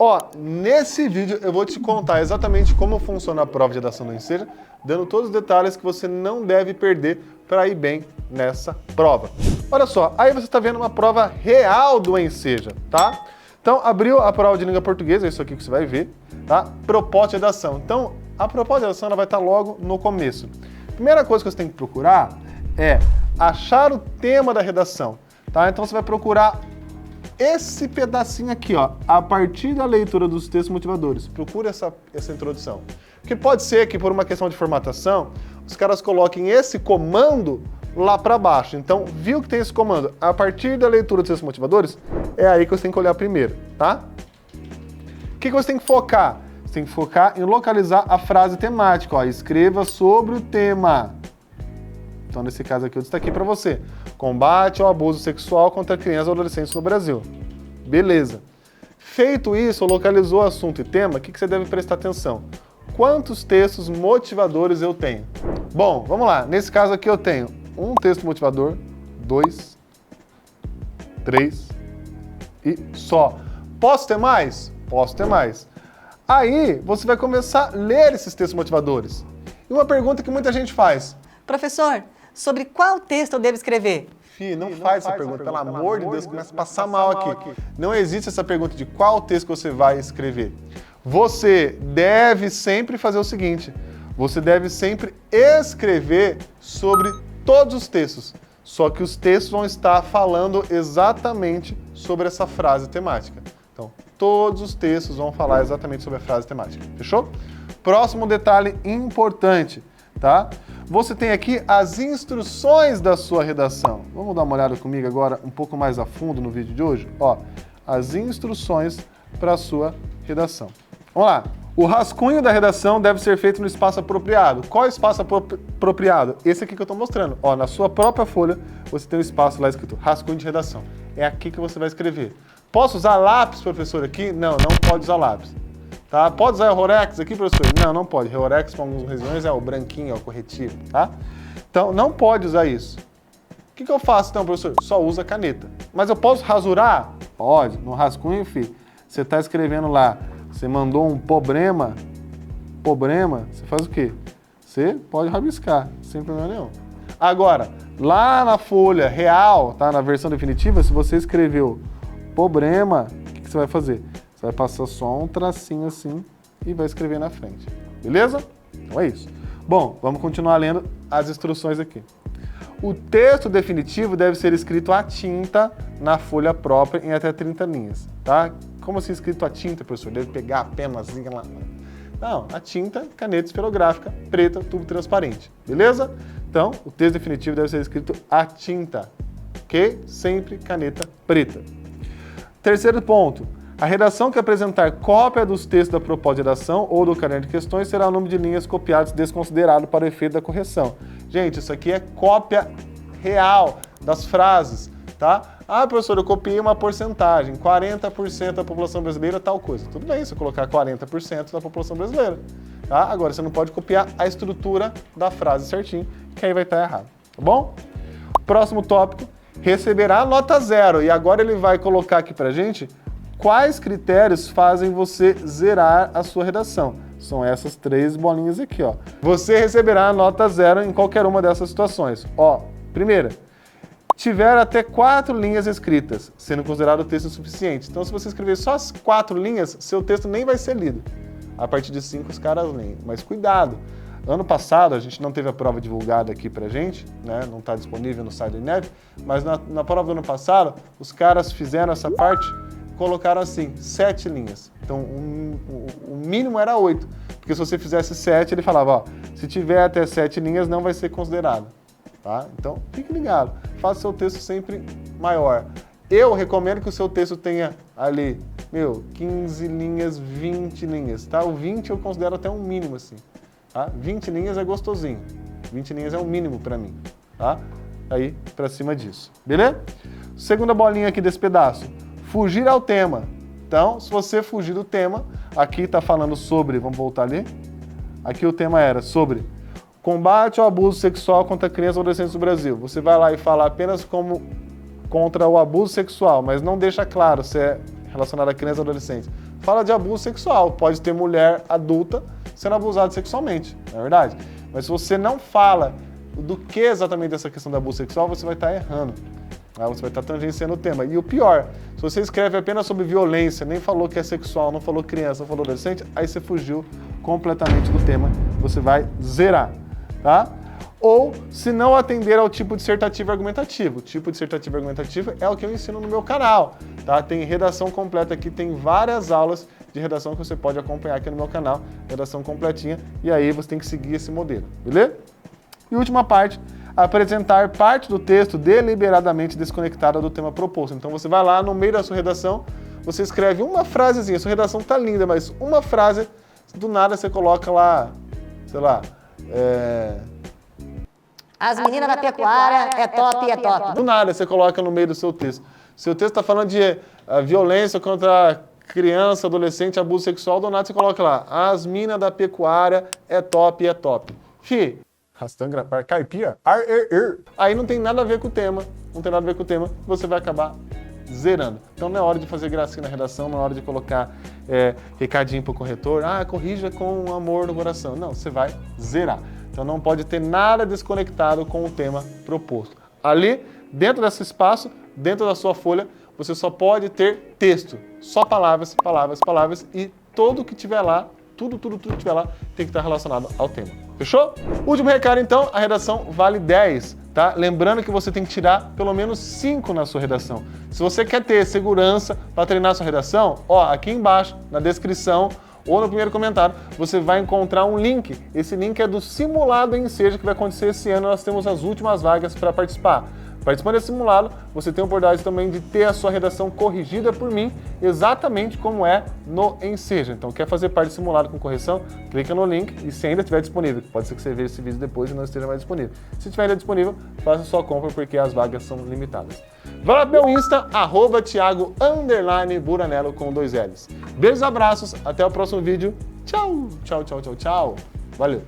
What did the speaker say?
Ó, nesse vídeo eu vou te contar exatamente como funciona a prova de redação do Enseja, dando todos os detalhes que você não deve perder para ir bem nessa prova. Olha só, aí você está vendo uma prova real do Enseja, tá? Então, abriu a prova de língua portuguesa, é isso aqui que você vai ver, tá? Proposta de redação. Então, a proposta de redação ela vai estar logo no começo. Primeira coisa que você tem que procurar é achar o tema da redação, tá? Então, você vai procurar esse pedacinho aqui, ó, a partir da leitura dos textos motivadores. Procure essa introdução. Porque pode ser que, por uma questão de formatação, os caras coloquem esse comando lá para baixo. Então, viu que tem esse comando? A partir da leitura dos textos motivadores, é aí que você tem que olhar primeiro, tá? O que você tem que focar? Você tem que focar em localizar a frase temática, ó. Escreva sobre o tema. Então, nesse caso aqui, eu destaquei para você. Combate ao abuso sexual contra crianças e adolescentes no Brasil. Beleza. Feito isso, localizou o assunto e tema, o que você deve prestar atenção? Quantos textos motivadores eu tenho? Bom, vamos lá. Nesse caso aqui eu tenho um texto motivador, 2, 3 e só. Posso ter mais? Posso ter mais. Aí, você vai começar a ler esses textos motivadores. E uma pergunta que muita gente faz. Professor, sobre qual texto eu devo escrever? Fih, não faz essa pergunta, pelo amor de Deus, começa a passar mal aqui. Não existe essa pergunta de qual texto que você vai escrever. Você deve sempre fazer o seguinte, você deve sempre escrever sobre todos os textos, só que os textos vão estar falando exatamente sobre essa frase temática. Então, todos os textos vão falar exatamente sobre a frase temática, fechou? Próximo detalhe importante, tá? Você tem aqui as instruções da sua redação. Vamos dar uma olhada comigo agora um pouco mais a fundo no vídeo de hoje? Ó, as instruções para a sua redação. Vamos lá. O rascunho da redação deve ser feito no espaço apropriado. Qual é o espaço apropriado? Esse aqui que eu estou mostrando. Ó, na sua própria folha, você tem um espaço lá escrito rascunho de redação. É aqui que você vai escrever. Posso usar lápis, professor, aqui? Não, não pode usar lápis. Tá? Pode usar o Rorex aqui, professor? Não, não pode. Rorex, com algumas regiões, é o branquinho, é o corretivo, tá? Então, não pode usar isso. O que eu faço, então, professor? Só usa caneta. Mas eu posso rasurar? Pode. No rascunho, filho, você está escrevendo lá, você mandou um problema, você faz o quê? Você pode rabiscar, sem problema nenhum. Agora, lá na folha real, tá? Na versão definitiva, se você escreveu problema, o que você vai fazer? Você vai passar só um tracinho assim e vai escrever na frente. Beleza? Então é isso. Bom, vamos continuar lendo as instruções aqui. O texto definitivo deve ser escrito à tinta na folha própria em até 30 linhas, tá? Como assim escrito à tinta, professor? Deve pegar a penazinha lá? Não, a tinta, caneta esferográfica, preta, tubo transparente. Beleza? Então, o texto definitivo deve ser escrito à tinta, ok? Sempre caneta preta. Terceiro ponto. A redação que apresentar cópia dos textos da proposta de redação ou do caderno de questões será o número de linhas copiadas desconsiderado para o efeito da correção. Gente, isso aqui é cópia real das frases, tá? Ah, professor, eu copiei uma porcentagem, 40% da população brasileira tal coisa. Tudo bem, se eu colocar 40% da população brasileira, tá? Agora, você não pode copiar a estrutura da frase certinho, que aí vai estar errado, tá bom? Próximo tópico, receberá nota 0. E agora ele vai colocar aqui pra gente quais critérios fazem você zerar a sua redação. São essas 3 bolinhas aqui, ó. Você receberá a nota 0 em qualquer uma dessas situações. Ó, primeira, tiver até 4 linhas escritas, sendo considerado o texto suficiente. Então, se você escrever só as 4 linhas, seu texto nem vai ser lido. A partir de 5 os caras leem. Mas cuidado! Ano passado, a gente não teve a prova divulgada aqui pra gente, né? Não está disponível no site do INEP, mas na prova do ano passado, os caras fizeram essa parte, colocaram assim, 7 linhas. Então, o mínimo era 8. Porque se você fizesse 7, ele falava, ó, se tiver até 7 linhas, não vai ser considerado. Tá? Então, fique ligado. Faça o seu texto sempre maior. Eu recomendo que o seu texto tenha ali, 15 linhas, 20 linhas. Tá? O 20 eu considero até um mínimo, assim. Tá? 20 linhas é gostosinho. 20 linhas é o mínimo para mim. Tá? Aí, para cima disso. Beleza? Segunda bolinha aqui desse pedaço. Fugir ao tema. Então, se você fugir do tema, aqui está falando sobre, vamos voltar ali, aqui o tema era sobre combate ao abuso sexual contra crianças e adolescentes no Brasil. Você vai lá e fala apenas contra o abuso sexual, mas não deixa claro se é relacionado a crianças e adolescentes. fala de abuso sexual. Pode ter mulher adulta sendo abusada sexualmente, não é verdade? Mas se você não fala do que exatamente essa questão do abuso sexual, você vai estar errando. Você vai estar tangenciando o tema. E o pior, se você escreve apenas sobre violência, nem falou que é sexual, não falou criança, não falou adolescente, aí você fugiu completamente do tema, você vai zerar, tá? Ou se não atender ao tipo dissertativo e argumentativo. O tipo dissertativo e argumentativo é o que eu ensino no meu canal, tá? Tem redação completa aqui, tem várias aulas de redação que você pode acompanhar aqui no meu canal, redação completinha, e aí você tem que seguir esse modelo, beleza? E última parte, apresentar parte do texto deliberadamente desconectada do tema proposto. Então você vai lá no meio da sua redação, você escreve uma frasezinha, sua redação tá linda, mas uma frase, do nada você coloca lá, sei lá, As meninas da pecuária é top, é top. do nada você coloca no meio do seu texto. Seu texto está falando de violência contra criança, adolescente, abuso sexual, do nada você coloca lá, as minas da pecuária é top, é top. Fih, Rastanga para caipira, aí não tem nada a ver com o tema, você vai acabar zerando. Então não é hora de fazer gracinha na redação, não é hora de colocar recadinho pro corretor, corrija com amor no coração. Não, você vai zerar. Então não pode ter nada desconectado com o tema proposto. Ali, dentro desse espaço, dentro da sua folha, você só pode ter texto, só palavras, palavras, palavras, e tudo que tiver lá, tudo que tiver lá, tem que estar relacionado ao tema. Fechou? Último recado então, a redação vale 10, tá? Lembrando que você tem que tirar pelo menos 5 na sua redação. Se você quer ter segurança para treinar a sua redação, aqui embaixo, na descrição, ou no primeiro comentário, você vai encontrar um link. Esse link é do simulado Enseja que vai acontecer esse ano. Nós temos as últimas vagas para participar. Participando desse simulado, você tem a oportunidade também de ter a sua redação corrigida por mim, exatamente como é no Enseja. Então, quer fazer parte do simulado com correção? Clica no link e se ainda estiver disponível. Pode ser que você veja esse vídeo depois e não esteja mais disponível. Se estiver ainda disponível, faça sua compra porque as vagas são limitadas. Vai lá pro meu Insta, @Thiago_Buranello com 2 L's. Beijos, abraços, até o próximo vídeo. Tchau, tchau, tchau, tchau, tchau. Valeu.